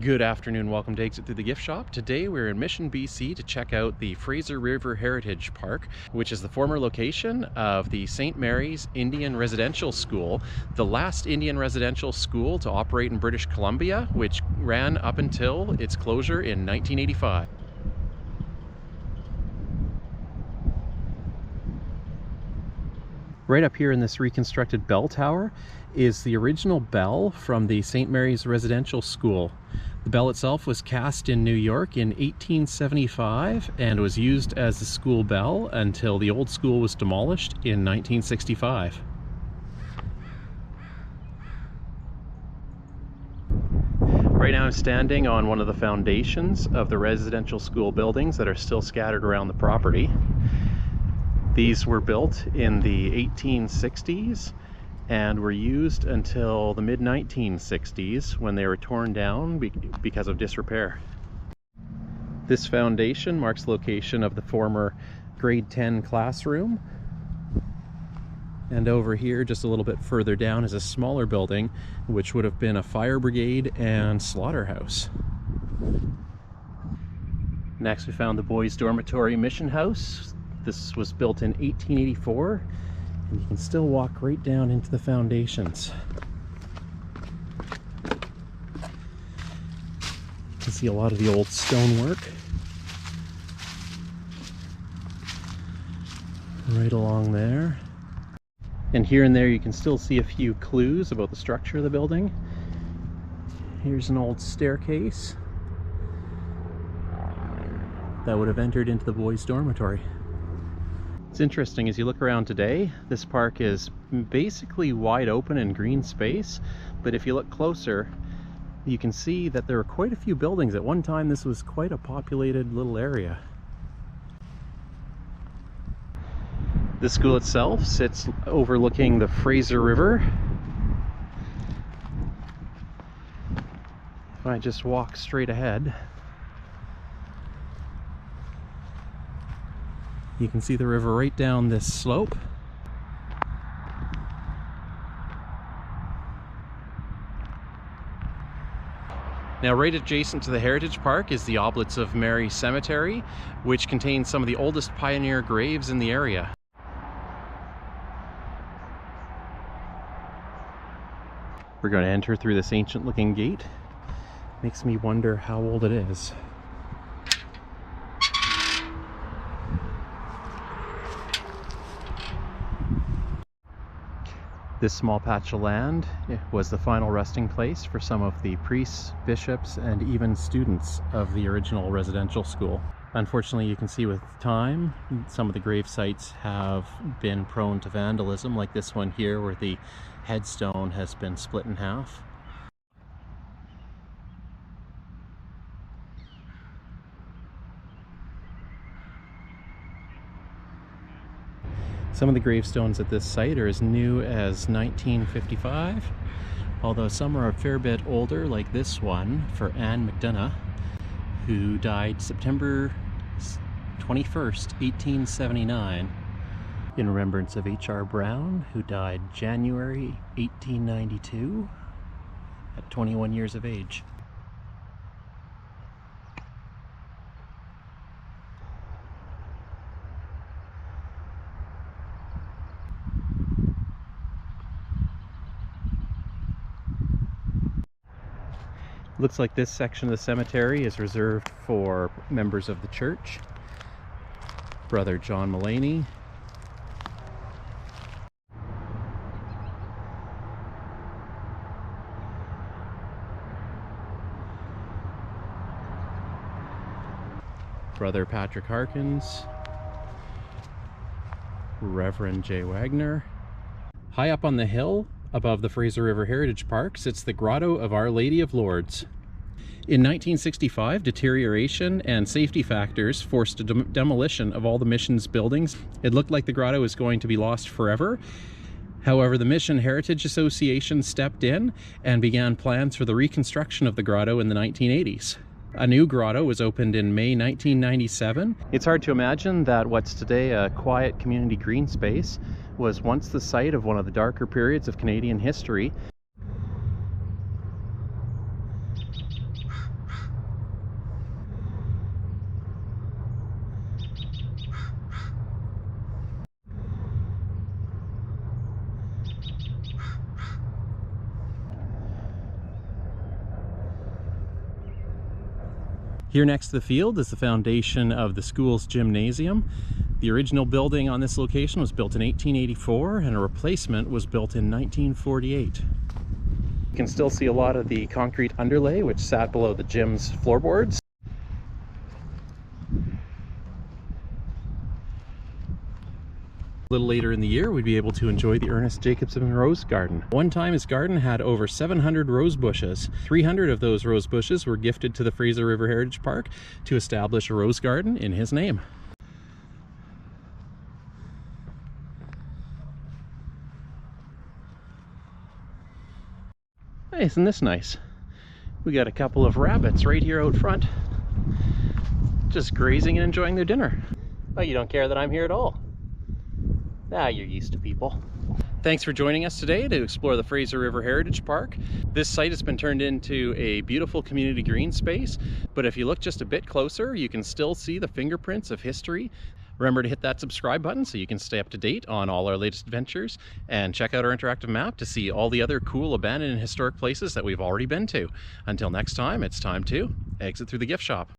Good afternoon, welcome to Exit Through the Gift Shop. Today we're in Mission, BC to check out the Fraser River Heritage Park, which is the former location of the St. Mary's Indian Residential School, the last Indian residential school to operate in British Columbia, which ran up until its closure in 1985. Right up here in this reconstructed bell tower is the original bell from the St. Mary's Residential School. The bell itself was cast in New York in 1875 and was used as the school bell until the old school was demolished in 1965. Right now I'm standing on one of the foundations of the residential school buildings that are still scattered around the property. These were built in the 1860s and were used until the mid-1960s when they were torn down because of disrepair. This foundation marks the location of the former grade 10 classroom. And over here, just a little bit further down, is a smaller building which would have been a fire brigade and slaughterhouse. Next we found the boys' dormitory mission house. This was built in 1884, and you can still walk right down into the foundations. You can see a lot of the old stonework right along there. And here and there you can still see a few clues about the structure of the building. Here's an old staircase that would have entered into the boys' dormitory. It's interesting, as you look around today, this park is basically wide open and green space, but if you look closer, you can see that there are quite a few buildings. At one time, this was quite a populated little area. The school itself sits overlooking the Fraser River. If I just walk straight ahead, you can see the river right down this slope. Now, right adjacent to the Heritage Park is the Oblates of Mary Cemetery, which contains some of the oldest pioneer graves in the area. We're going to enter through this ancient looking gate. Makes me wonder how old it is. This small patch of land was the final resting place for some of the priests, bishops, and even students of the original residential school. Unfortunately, you can see with time, some of the grave sites have been prone to vandalism, like this one here where the headstone has been split in half. Some of the gravestones at this site are as new as 1955, although some are a fair bit older, like this one for Anne McDonough, who died September 21st, 1879, in remembrance of H.R. Brown, who died January 1892 at 21 years of age. Looks like this section of the cemetery is reserved for members of the church. Brother John Mullaney. Brother Patrick Harkins. Reverend J. Wagner. High up on the hill above the Fraser River Heritage Park sits the Grotto of Our Lady of Lourdes. In 1965, deterioration and safety factors forced a demolition of all the mission's buildings. It looked like the grotto was going to be lost forever. However, the Mission Heritage Association stepped in and began plans for the reconstruction of the grotto in the 1980s. A new grotto was opened in May 1997. It's hard to imagine that what's today a quiet community green space was once the site of one of the darker periods of Canadian history. Here next to the field is the foundation of the school's gymnasium. The original building on this location was built in 1884 and a replacement was built in 1948. You can still see a lot of the concrete underlay which sat below the gym's floorboards. A little later in the year, we'd be able to enjoy the Ernest Jacobson Rose Garden. One time his garden had over 700 rose bushes. 300 of those rose bushes were gifted to the Fraser River Heritage Park to establish a rose garden in his name. Hey, isn't this nice? We got a couple of rabbits right here out front, just grazing and enjoying their dinner. Oh, you don't care that I'm here at all? Ah, you're used to people. Thanks for joining us today to explore the Fraser River Heritage Park. This site has been turned into a beautiful community green space, but if you look just a bit closer, you can still see the fingerprints of history. Remember to hit that subscribe button so you can stay up to date on all our latest adventures, and check out our interactive map to see all the other cool abandoned and historic places that we've already been to. Until next time, it's time to exit through the gift shop.